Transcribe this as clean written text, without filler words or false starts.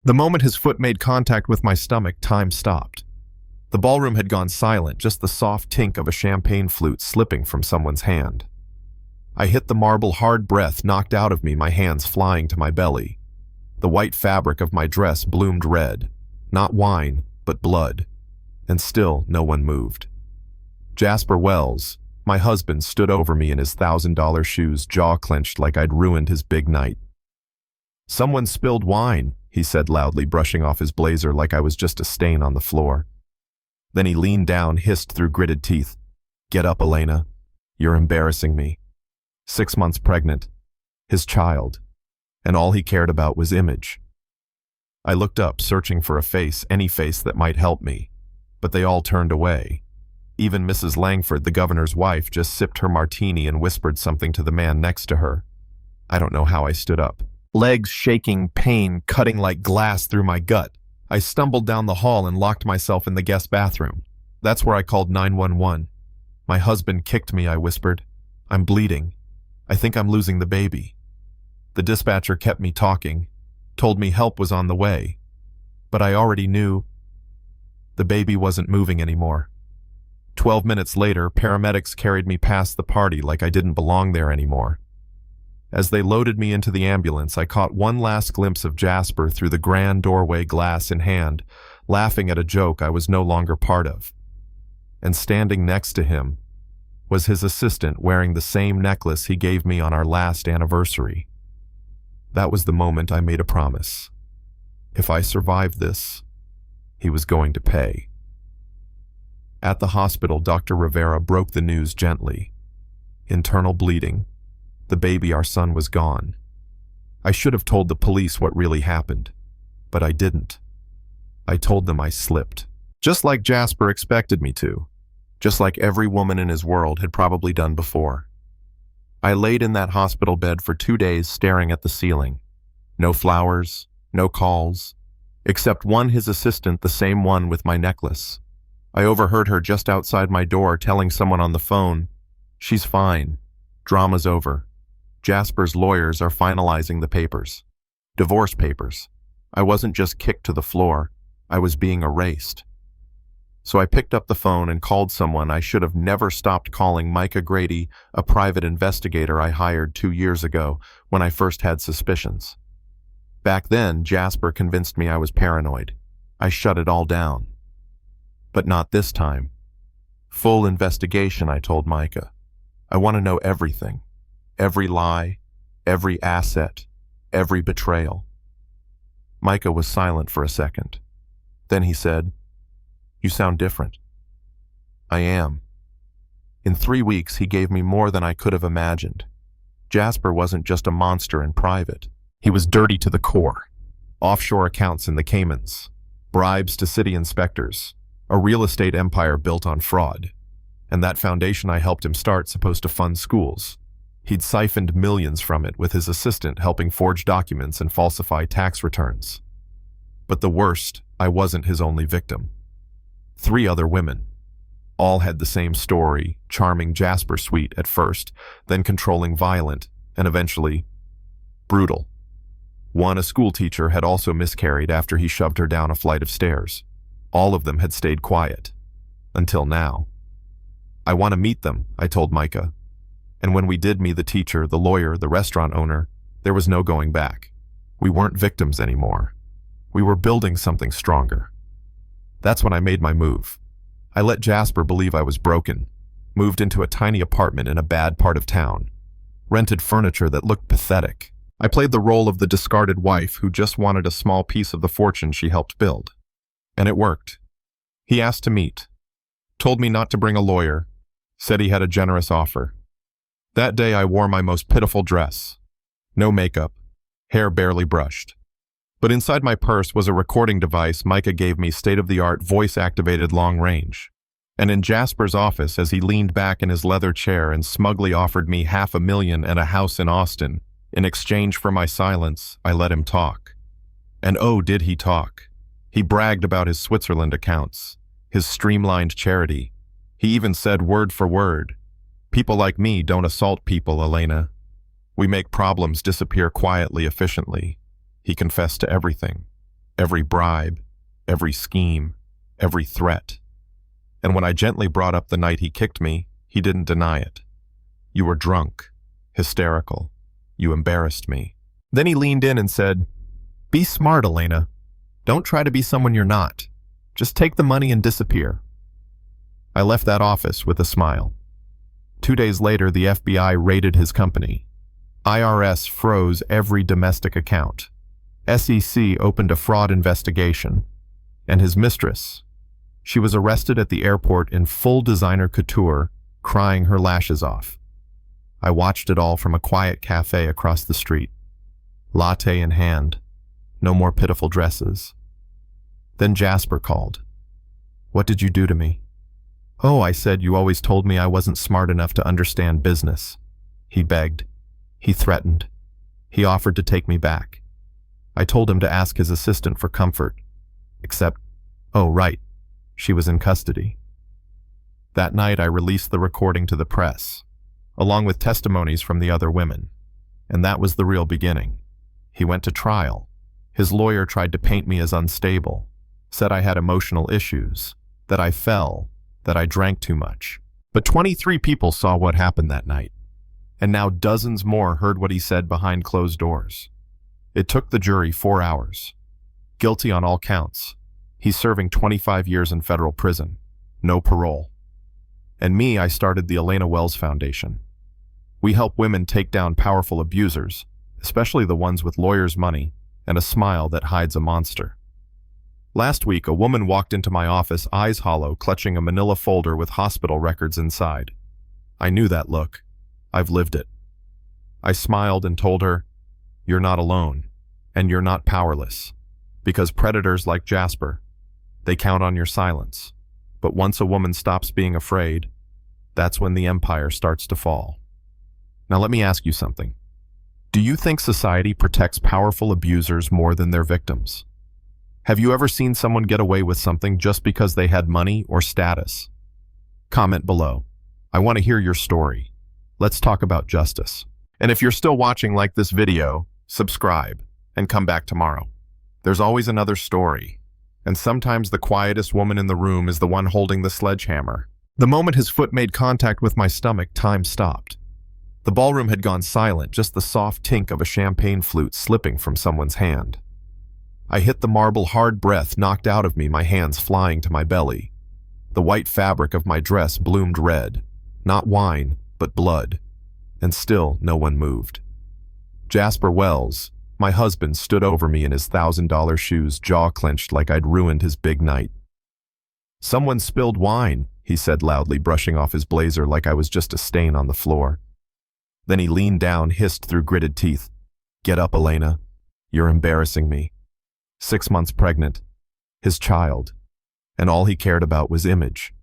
The moment his foot made contact with my stomach, time stopped. The ballroom had gone silent, just the soft tink of a champagne flute slipping from someone's hand. I hit the marble, hard breath knocked out of me, my hands flying to my belly. The white fabric of my dress bloomed red, not wine, but blood, and still no one moved. Jasper Wells, my husband, stood over me in his $1,000 shoes, jaw clenched like I'd ruined his big night. "Someone spilled wine," he said loudly, brushing off his blazer like I was just a stain on the floor. Then he leaned down, hissed through gritted teeth, "Get up, Elena. You're embarrassing me." 6 months pregnant, his child, and all he cared about was image. I looked up, searching for a face, any face that might help me, but they all turned away. Even Mrs. Langford, the governor's wife, just sipped her martini and whispered something to the man next to her. I don't know how I stood up. Legs shaking, pain cutting like glass through my gut. I stumbled down the hall and locked myself in the guest bathroom. That's where I called 911. "My husband kicked me," I whispered. "I'm bleeding. I think I'm losing the baby." The dispatcher kept me talking, told me help was on the way. But I already knew the baby wasn't moving anymore. 12 minutes later, paramedics carried me past the party like I didn't belong there anymore. As they loaded me into the ambulance, I caught one last glimpse of Jasper through the grand doorway, glass in hand, laughing at a joke I was no longer part of. And standing next to him was his assistant, wearing the same necklace he gave me on our last anniversary. That was the moment I made a promise. If I survived this, he was going to pay. At the hospital, Dr. Rivera broke the news gently. Internal bleeding. The baby, our son, was gone. I should have told the police what really happened, but I didn't. I told them I slipped, just like Jasper expected me to, just like every woman in his world had probably done before. I laid in that hospital bed for 2 days staring at the ceiling. No flowers, no calls, except one, his assistant, the same one with my necklace. I overheard her just outside my door telling someone on the phone, "She's fine. Drama's over. Jasper's lawyers are finalizing the papers." Divorce papers. I wasn't just kicked to the floor, I was being erased. So I picked up the phone and called someone I should have never stopped calling, Micah Grady, a private investigator I hired 2 years ago when I first had suspicions. Back then, Jasper convinced me I was paranoid. I shut it all down. But not this time. "Full investigation," I told Micah. "I want to know everything. Every lie, every asset, every betrayal." Micah was silent for a second. Then he said, "You sound different." "I am." In 3 weeks, he gave me more than I could have imagined. Jasper wasn't just a monster in private. He was dirty to the core. Offshore accounts in the Caymans, bribes to city inspectors, a real estate empire built on fraud. And that foundation I helped him start, supposed to fund schools. He'd siphoned millions from it, with his assistant helping forge documents and falsify tax returns. But the worst, I wasn't his only victim. 3 other women. All had the same story, charming Jasper sweet at first, then controlling, violent, and eventually brutal. One, a school teacher, had also miscarried after he shoved her down a flight of stairs. All of them had stayed quiet. Until now. "I want to meet them," I told Micah. And when we did meet the teacher, the lawyer, the restaurant owner, there was no going back. We weren't victims anymore. We were building something stronger. That's when I made my move. I let Jasper believe I was broken, moved into a tiny apartment in a bad part of town, rented furniture that looked pathetic. I played the role of the discarded wife who just wanted a small piece of the fortune she helped build. And it worked. He asked to meet, told me not to bring a lawyer, said he had a generous offer. That day I wore my most pitiful dress. No makeup, hair barely brushed. But inside my purse was a recording device Micah gave me, state-of-the-art, voice-activated long range. And in Jasper's office, as he leaned back in his leather chair and smugly offered me $500,000 and a house in Austin, in exchange for my silence, I let him talk. And oh, did he talk. He bragged about his Switzerland accounts, his streamlined charity. He even said word for word, "People like me don't assault people, Elena. We make problems disappear quietly, efficiently." He confessed to everything. every bribe, every scheme, every threat. And when I gently brought up the night he kicked me, he didn't deny it. You were drunk, hysterical. You embarrassed me. Then he leaned in and said, "Be smart, Elena. Don't try to be someone you're not. Just take the money and disappear." I left that office with a smile. 2 days later, the FBI raided his company. IRS froze every domestic account. SEC opened a fraud investigation. And his mistress, she was arrested at the airport in full designer couture, crying her lashes off. I watched it all from a quiet cafe across the street. Latte in hand. No more pitiful dresses. Then Jasper called. "What did you do to me?" "Oh," I said, "you always told me I wasn't smart enough to understand business." He begged. He threatened. He offered to take me back. I told him to ask his assistant for comfort. Except, oh right, she was in custody. That night I released the recording to the press, along with testimonies from the other women. And that was the real beginning. He went to trial. His lawyer tried to paint me as unstable, said I had emotional issues, that I fell, that I drank too much. But 23 people saw what happened that night, and now dozens more heard what he said behind closed doors. It took the jury 4 hours. Guilty on all counts. He's serving 25 years in federal prison. No parole. And me, I started the Elena Wells Foundation. We help women take down powerful abusers, especially the ones with lawyers' money and a smile that hides a monster. Last week, a woman walked into my office, eyes hollow, clutching a manila folder with hospital records inside. I knew that look. I've lived it. I smiled and told her, "You're not alone, and you're not powerless. Because predators like Jasper, they count on your silence. But once a woman stops being afraid, that's when the empire starts to fall." Now let me ask you something. Do you think society protects powerful abusers more than their victims? Have you ever seen someone get away with something just because they had money or status? Comment below. I want to hear your story. Let's talk about justice. And if you're still watching, like this video, subscribe, and come back tomorrow. There's always another story. And sometimes the quietest woman in the room is the one holding the sledgehammer. The moment his foot made contact with my stomach, time stopped. The ballroom had gone silent, just the soft tink of a champagne flute slipping from someone's hand. I hit the marble, hard breath knocked out of me, my hands flying to my belly. The white fabric of my dress bloomed red, not wine, but blood. And still no one moved. Jasper Wells, my husband, stood over me in his $1,000 shoes, jaw clenched like I'd ruined his big night. "Someone spilled wine," he said loudly, brushing off his blazer like I was just a stain on the floor. Then he leaned down, hissed through gritted teeth, "Get up, Elena. You're embarrassing me." 6 months pregnant, his child, and all he cared about was image.